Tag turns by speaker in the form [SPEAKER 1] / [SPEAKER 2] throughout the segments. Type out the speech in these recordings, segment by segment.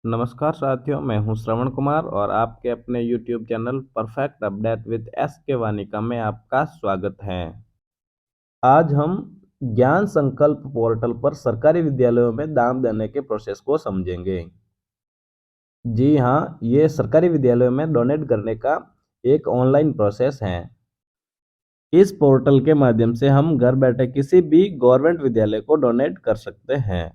[SPEAKER 1] नमस्कार साथियों, मैं हूं श्रवण कुमार और आपके अपने YouTube channel perfect update with S के वानिका में आपका स्वागत है। आज हम ज्ञान संकल्प पोर्टल पर सरकारी विद्यालयों में दान देने के प्रोसेस को समझेंगे। जी हाँ, ये सरकारी विद्यालयों में डोनेट करने का एक ऑनलाइन प्रोसेस है। इस पोर्टल के माध्यम से हम घर बैठे किसी भी गवर्नमेंट विद्यालय को डोनेट कर सकते हैं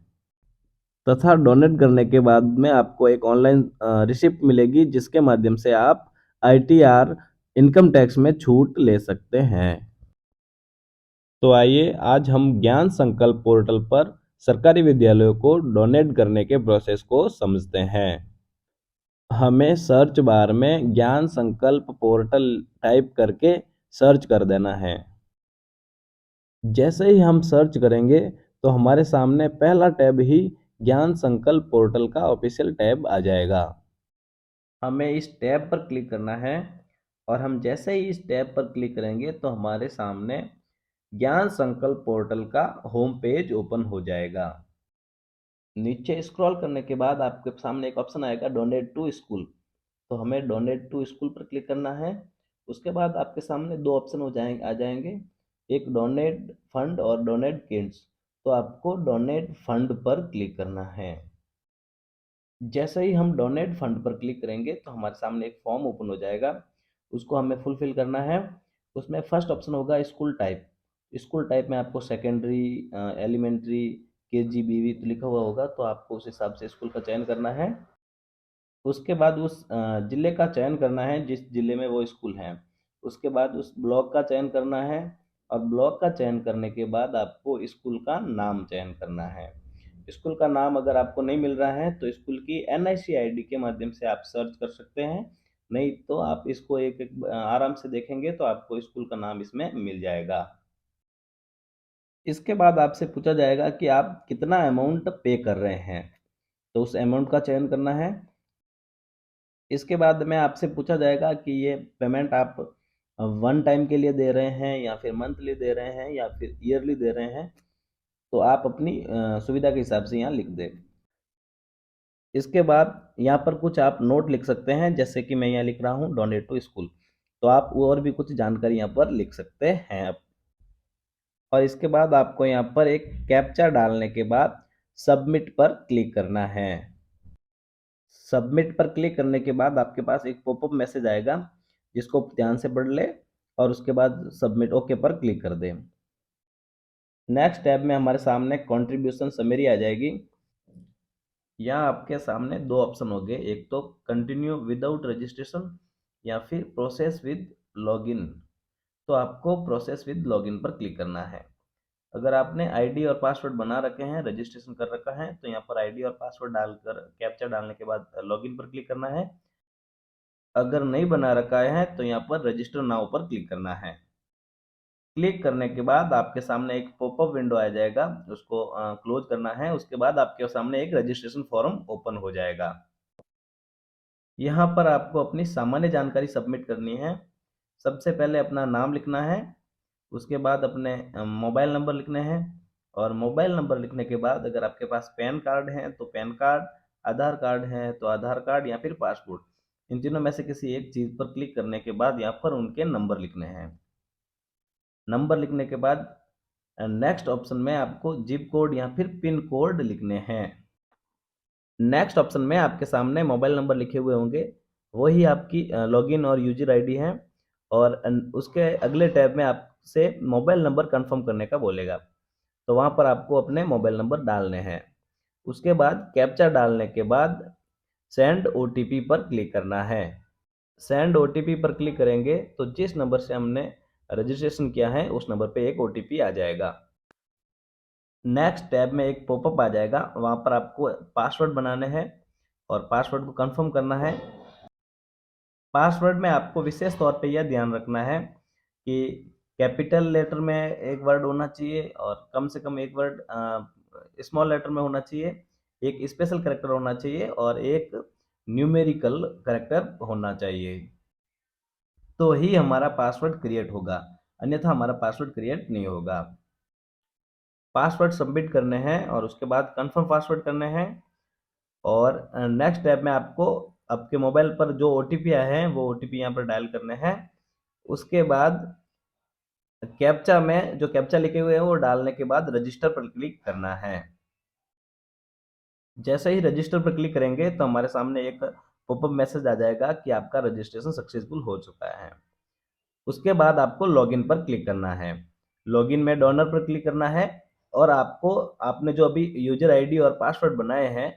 [SPEAKER 1] तथा डोनेट करने के बाद में आपको एक ऑनलाइन रिसिप्ट मिलेगी, जिसके माध्यम से आप आईटीआर इनकम टैक्स में छूट ले सकते हैं। तो आइए आज हम ज्ञान संकल्प पोर्टल पर सरकारी विद्यालयों को डोनेट करने के प्रोसेस को समझते हैं। हमें सर्च बार में ज्ञान संकल्प पोर्टल टाइप करके सर्च कर देना है। जैसे ही हम सर्च करेंगे तो हमारे सामने पहला टैब ही ज्ञान संकल्प पोर्टल का ऑफिशियल टैब आ जाएगा। हमें इस टैब पर क्लिक करना है और हम जैसे ही इस टैब पर क्लिक करेंगे तो हमारे सामने ज्ञान संकल्प पोर्टल का होम पेज ओपन हो जाएगा। नीचे स्क्रॉल करने के बाद आपके सामने एक ऑप्शन आएगा डोनेट टू स्कूल। तो हमें डोनेट टू स्कूल पर क्लिक करना है। उसके बाद आपके सामने दो ऑप्शन आ जाएंगे, एक डोनेट फंड और डोनेट किड्स। तो आपको डोनेट फंड पर क्लिक करना है। जैसे ही हम डोनेट फंड पर क्लिक करेंगे तो हमारे सामने एक फॉर्म ओपन हो जाएगा। उसको हमें फुलफिल करना है। उसमें फर्स्ट ऑप्शन होगा स्कूल टाइप। स्कूल टाइप में आपको सेकेंडरी, एलिमेंट्री, केजी, बीवी तो लिखा हुआ होगा, तो आपको उस हिसाब से स्कूल का चयन करना है। उसके बाद उस जिले का चयन करना है जिस जिले में वो स्कूल है। उसके बाद उस ब्लॉक का चयन करना है और ब्लॉक का चयन करने के बाद आपको स्कूल का नाम चयन करना है। स्कूल का नाम अगर आपको नहीं मिल रहा है तो स्कूल की एनआईसी आईडी के माध्यम से आप सर्च कर सकते हैं। नहीं तो आप इसको एक एक आराम से देखेंगे तो आपको स्कूल का नाम इसमें मिल जाएगा। इसके बाद आपसे पूछा जाएगा कि आप कितना अमाउंट पे कर रहे हैं, तो उस अमाउंट का चयन करना है। इसके बाद में आपसे पूछा जाएगा कि ये पेमेंट आप वन टाइम के लिए दे रहे हैं या फिर मंथली दे रहे हैं या फिर ईयरली दे रहे हैं। तो आप अपनी सुविधा के हिसाब से यहाँ लिख दें। इसके बाद यहाँ पर कुछ आप नोट लिख सकते हैं, जैसे कि मैं यहाँ लिख रहा हूँ डोनेट टू स्कूल। तो आप और भी कुछ जानकारी यहाँ पर लिख सकते हैं। और इसके बाद आपको यहाँ पर एक कैप्चा डालने के बाद सबमिट पर क्लिक करना है। सबमिट पर क्लिक करने के बाद आपके पास एक पॉपअप मैसेज आएगा, जिसको ध्यान से पढ़ ले और उसके बाद सबमिट ओके पर क्लिक कर दें। नेक्स्ट टैब में हमारे सामने कंट्रीब्यूशन समरी आ जाएगी। यहाँ आपके सामने दो ऑप्शन होंगे, एक तो कंटिन्यू विदाउट रजिस्ट्रेशन या फिर प्रोसेस विद लॉगिन। तो आपको प्रोसेस विद लॉगिन पर क्लिक करना है। अगर आपने आईडी और पासवर्ड बना रखे हैं, रजिस्ट्रेशन कर रखा है, तो यहाँ पर आईडी और पासवर्ड डालकर कैप्चा डालने के बाद लॉगिन पर क्लिक करना है। अगर नहीं बना रखा है तो यहाँ पर रजिस्टर नाउ पर क्लिक करना है। क्लिक करने के बाद आपके सामने एक पॉपअप विंडो आ जाएगा, उसको क्लोज करना है। उसके बाद आपके सामने एक रजिस्ट्रेशन फॉर्म ओपन हो जाएगा। यहाँ पर आपको अपनी सामान्य जानकारी सबमिट करनी है। सबसे पहले अपना नाम लिखना है। उसके बाद अपने मोबाइल नंबर लिखने हैं। और मोबाइल नंबर लिखने के बाद अगर आपके पास पैन कार्ड है तो पैन कार्ड, आधार कार्ड है तो आधार कार्ड या फिर पासपोर्ट, इन तीनों में से किसी एक चीज़ पर क्लिक करने के बाद यहाँ पर उनके नंबर लिखने हैं। नंबर लिखने के बाद नेक्स्ट ऑप्शन में आपको जिप कोड या फिर पिन कोड लिखने हैं। नेक्स्ट ऑप्शन में आपके सामने मोबाइल नंबर लिखे हुए होंगे, वही आपकी लॉगिन और यूजर आईडी है। और उसके अगले टैब में आपसे मोबाइल नंबर कंफर्म करने का बोलेगा, तो वहाँ पर आपको अपने मोबाइल नंबर डालने हैं। उसके बाद कैप्चा डालने के बाद सेंड ओटीपी पर क्लिक करना है। सेंड ओटीपी पर क्लिक करेंगे तो जिस नंबर से हमने रजिस्ट्रेशन किया है उस नंबर पे एक ओटीपी आ जाएगा। नेक्स्ट टैब में एक पॉपअप आ जाएगा, वहाँ पर आपको पासवर्ड बनाने हैं और पासवर्ड को कंफर्म करना है। पासवर्ड में आपको विशेष तौर पे यह ध्यान रखना है कि कैपिटल लेटर में एक वर्ड होना चाहिए और कम से कम एक वर्ड स्मॉल लेटर में होना चाहिए, एक स्पेशल कैरेक्टर होना चाहिए और एक न्यूमेरिकल कैरेक्टर होना चाहिए। तो ही हमारा पासवर्ड क्रिएट होगा, अन्यथा हमारा पासवर्ड क्रिएट नहीं होगा। पासवर्ड सबमिट करने हैं और उसके बाद कंफर्म पासवर्ड करने हैं। और नेक्स्ट टैब में आपको आपके मोबाइल पर जो ओटीपी आए हैं वो ओटीपी यहाँ पर डायल करने हैं। उसके बाद कैप्चा में जो कैप्चा लिखे हुए हैं वो डालने के बाद रजिस्टर पर क्लिक करना है। जैसे ही रजिस्टर पर क्लिक करेंगे तो हमारे सामने एक पॉपअप मैसेज आ जाएगा कि आपका रजिस्ट्रेशन सक्सेसफुल हो चुका है। उसके बाद आपको लॉगिन पर क्लिक करना है। लॉगिन में डोनर पर क्लिक करना है और आपको आपने जो अभी यूजर आईडी और पासवर्ड बनाए हैं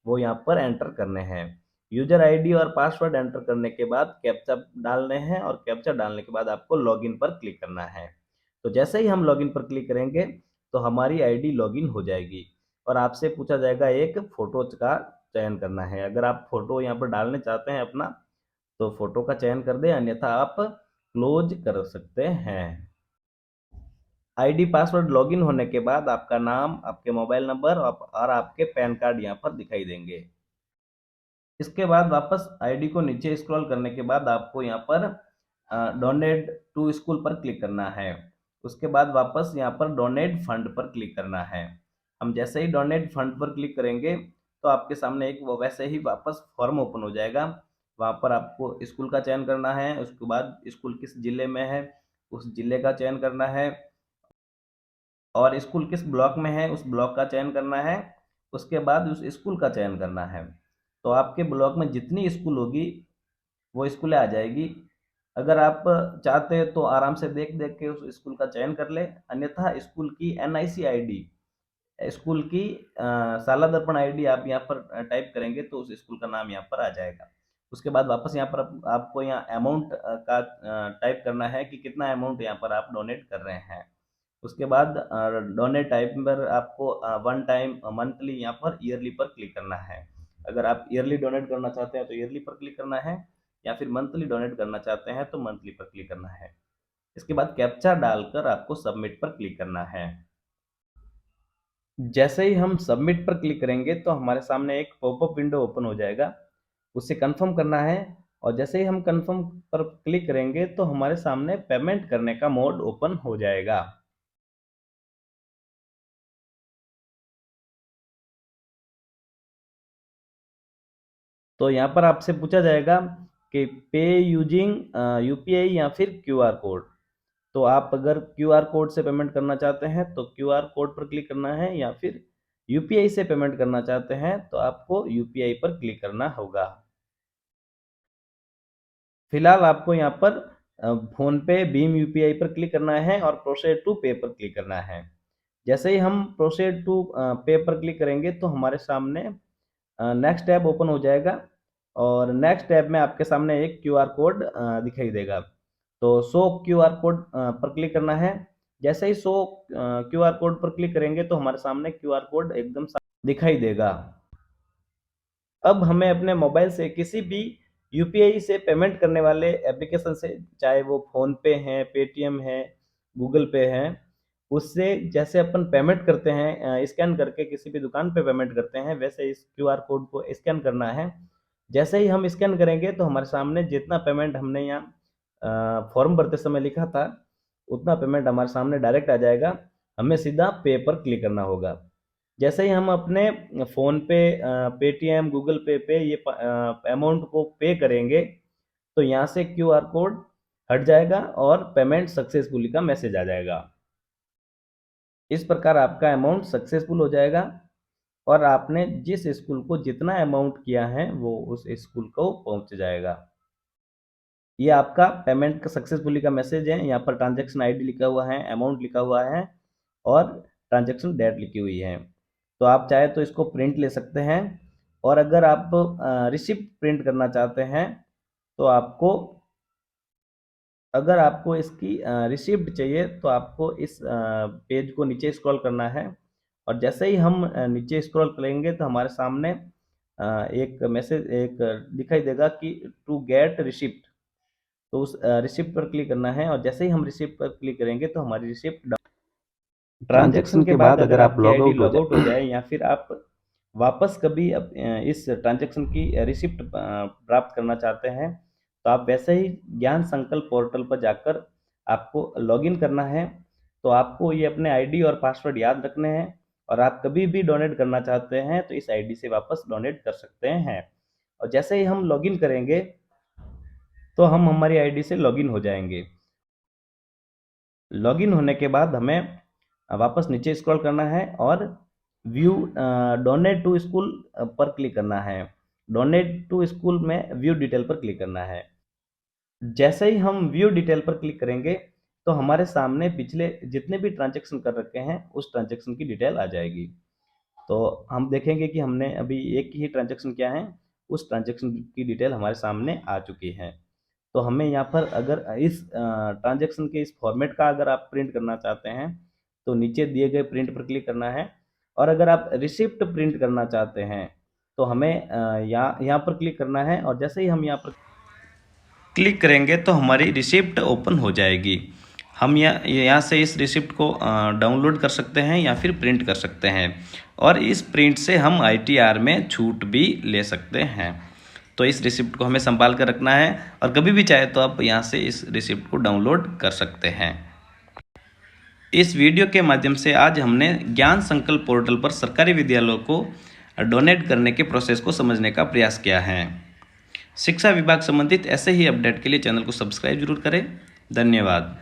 [SPEAKER 1] वो यहाँ पर एंटर करने हैं। यूजर आईडी और पासवर्ड एंटर करने के बाद कैप्चा डालने हैं और कैप्चा डालने के बाद आपको लॉगिन पर क्लिक करना है। तो जैसे ही हम लॉगिन पर क्लिक करेंगे तो हमारी आईडी लॉगिन हो जाएगी और आपसे पूछा जाएगा एक फोटो का चयन करना है। अगर आप फोटो यहाँ पर डालने चाहते हैं अपना तो फोटो का चयन कर दें, अन्यथा आप क्लोज कर सकते हैं। आईडी पासवर्ड लॉगिन होने के बाद आपका नाम, आपके मोबाइल नंबर और आपके पैन कार्ड यहाँ पर दिखाई देंगे। इसके बाद वापस आईडी को नीचे स्क्रॉल करने के बाद आपको यहाँ पर डोनेट टू स्कूल पर क्लिक करना है। उसके बाद वापस यहाँ पर डोनेट फंड पर क्लिक करना है। हम जैसे ही डोनेट फंड पर क्लिक करेंगे तो आपके सामने एक वो वैसे ही वापस फॉर्म ओपन हो जाएगा। वहाँ पर आपको स्कूल का चयन करना है। उसके बाद स्कूल किस जिले में है उस जिले का चयन करना है और स्कूल किस ब्लॉक में है उस ब्लॉक का चयन करना है। उसके बाद उस स्कूल का चयन करना है। तो आपके ब्लॉक में जितनी स्कूल होगी वो स्कूलें आ जाएगी। अगर आप चाहते हैं तो आराम से देख देख के उस स्कूल का चयन कर ले, अन्यथा स्कूल की एनआईसी आईडी, स्कूल की साला दर्पण आईडी आप यहाँ पर टाइप करेंगे तो उस स्कूल का नाम यहाँ पर आ जाएगा। उसके बाद वापस यहाँ पर आपको यहाँ अमाउंट का टाइप करना है कि कितना अमाउंट यहाँ पर आप डोनेट कर रहे हैं। उसके बाद डोनेट टाइप पर आपको वन टाइम, मंथली, यहाँ पर ईयरली पर क्लिक करना है। अगर आप ईयरली डोनेट करना चाहते हैं तो ईयरली पर क्लिक करना है या फिर मंथली डोनेट करना चाहते हैं तो मंथली पर क्लिक करना है। इसके बाद कैप्चा डालकर आपको सबमिट पर क्लिक करना है। जैसे ही हम सबमिट पर क्लिक करेंगे तो हमारे सामने एक पॉपअप विंडो ओपन हो जाएगा। उसे कंफर्म करना है और जैसे ही हम कंफर्म पर क्लिक करेंगे तो हमारे सामने पेमेंट करने का मोड ओपन हो जाएगा। तो यहाँ पर आपसे पूछा जाएगा कि पे यूजिंग यूपीआई या फिर क्यूआर कोड। तो आप अगर क्यूआर कोड से पेमेंट करना चाहते हैं तो क्यूआर कोड पर क्लिक करना है या फिर यूपीआई से पेमेंट करना चाहते हैं तो आपको यूपीआई पर क्लिक करना होगा। फिलहाल आपको यहाँ पर फोन पे, भीम यूपीआई पर क्लिक करना है और प्रोसीड टू पे पर क्लिक करना है। जैसे ही हम प्रोसीड टू पे पर क्लिक करेंगे तो हमारे सामने नेक्स्ट टैब ओपन हो जाएगा और नेक्स्ट टैब में आपके सामने एक क्यूआर कोड दिखाई देगा। तो शो क्यूआर कोड पर क्लिक करना है। जैसे ही शो क्यूआर कोड पर क्लिक करेंगे तो हमारे सामने क्यूआर कोड एकदम साफ दिखाई देगा। अब हमें अपने मोबाइल से किसी भी यूपीआई से पेमेंट करने वाले एप्लीकेशन से, चाहे वो फ़ोन पे है, पेटीएम है, गूगल पे है, उससे जैसे अपन पेमेंट करते हैं स्कैन करके किसी भी दुकान पे पेमेंट करते हैं, वैसे इस क्यूआर कोड को स्कैन करना है। जैसे ही हम स्कैन करेंगे तो हमारे सामने जितना पेमेंट हमने यहाँ फॉर्म भरते समय लिखा था उतना पेमेंट हमारे सामने डायरेक्ट आ जाएगा। हमें सीधा पे पर क्लिक करना होगा। जैसे ही हम अपने फ़ोन पे, पेटीएम, गूगल पे ये अमाउंट को पे करेंगे तो यहाँ से क्यूआर कोड हट जाएगा और पेमेंट सक्सेसफुली का मैसेज आ जाएगा। इस प्रकार आपका अमाउंट सक्सेसफुल हो जाएगा और आपने जिस स्कूल को जितना अमाउंट किया है वो उस स्कूल को पहुंच जाएगा। ये आपका पेमेंट का सक्सेसफुली का मैसेज है। यहाँ पर ट्रांजैक्शन आईडी लिखा हुआ है, अमाउंट लिखा हुआ है और ट्रांजैक्शन डेट लिखी हुई है। तो आप चाहे तो इसको प्रिंट ले सकते हैं और अगर आप रिसिप्ट प्रिंट करना चाहते हैं तो आपको, अगर आपको इसकी रिसिप्ट चाहिए तो आपको इस पेज को नीचे स्क्रॉल करना है और जैसे ही हम नीचे स्क्रॉल करेंगे तो हमारे सामने एक मैसेज एक दिखाई देगा कि टू गेट रिसिप्ट। तो उस रिसिप्ट पर क्लिक करना है और जैसे ही हम रिसिप्ट पर क्लिक करेंगे तो हमारी रिसिप्ट ट्रांजैक्शन के बाद अगर आपकी आईडी लॉग आउट हो जाए या फिर आप वापस कभी इस ट्रांजैक्शन की रिसिप्ट प्राप्त करना चाहते हैं तो आप वैसे ही ज्ञान संकल्प पोर्टल पर जाकर आपको लॉगिन करना है। तो आपको ये अपने आईडी और पासवर्ड याद रखने हैं और आप कभी भी डोनेट करना चाहते हैं तो इस आईडी से वापस डोनेट कर सकते हैं। और जैसे ही हम लॉगिन करेंगे तो हम हमारी आईडी से लॉगिन हो जाएंगे। लॉगिन होने के बाद हमें वापस नीचे स्क्रॉल करना है और व्यू डोनेट टू स्कूल पर क्लिक करना है। डोनेट टू स्कूल में व्यू डिटेल पर क्लिक करना है। जैसे ही हम व्यू डिटेल पर क्लिक करेंगे तो हमारे सामने पिछले जितने भी ट्रांजैक्शन कर रखे हैं उस ट्रांजैक्शन की डिटेल आ जाएगी। तो हम देखेंगे कि हमने अभी एक ही ट्रांजैक्शन किया है, उस ट्रांजैक्शन की डिटेल हमारे सामने आ चुकी है। तो हमें यहाँ पर अगर इस ट्रांजैक्शन के इस फॉर्मेट का अगर आप प्रिंट करना चाहते हैं तो नीचे दिए गए प्रिंट पर क्लिक करना है। और अगर आप रिसिप्ट प्रिंट करना चाहते हैं तो हमें यहाँ पर क्लिक करना है और जैसे ही हम यहाँ पर क्लिक करेंगे तो हमारी रिसिप्ट ओपन हो जाएगी। हम यहाँ से इस रिसिप्ट को डाउनलोड कर सकते हैं या फिर प्रिंट कर सकते हैं और इस प्रिंट से हम ITR में छूट भी ले सकते हैं। तो इस रिसिप्ट को हमें संभाल कर रखना है और कभी भी चाहे तो आप यहाँ से इस रिसिप्ट को डाउनलोड कर सकते हैं। इस वीडियो के माध्यम से आज हमने ज्ञान संकल्प पोर्टल पर सरकारी विद्यालयों को डोनेट करने के प्रोसेस को समझने का प्रयास किया है। शिक्षा विभाग संबंधित ऐसे ही अपडेट के लिए चैनल को सब्सक्राइब जरूर करें। धन्यवाद।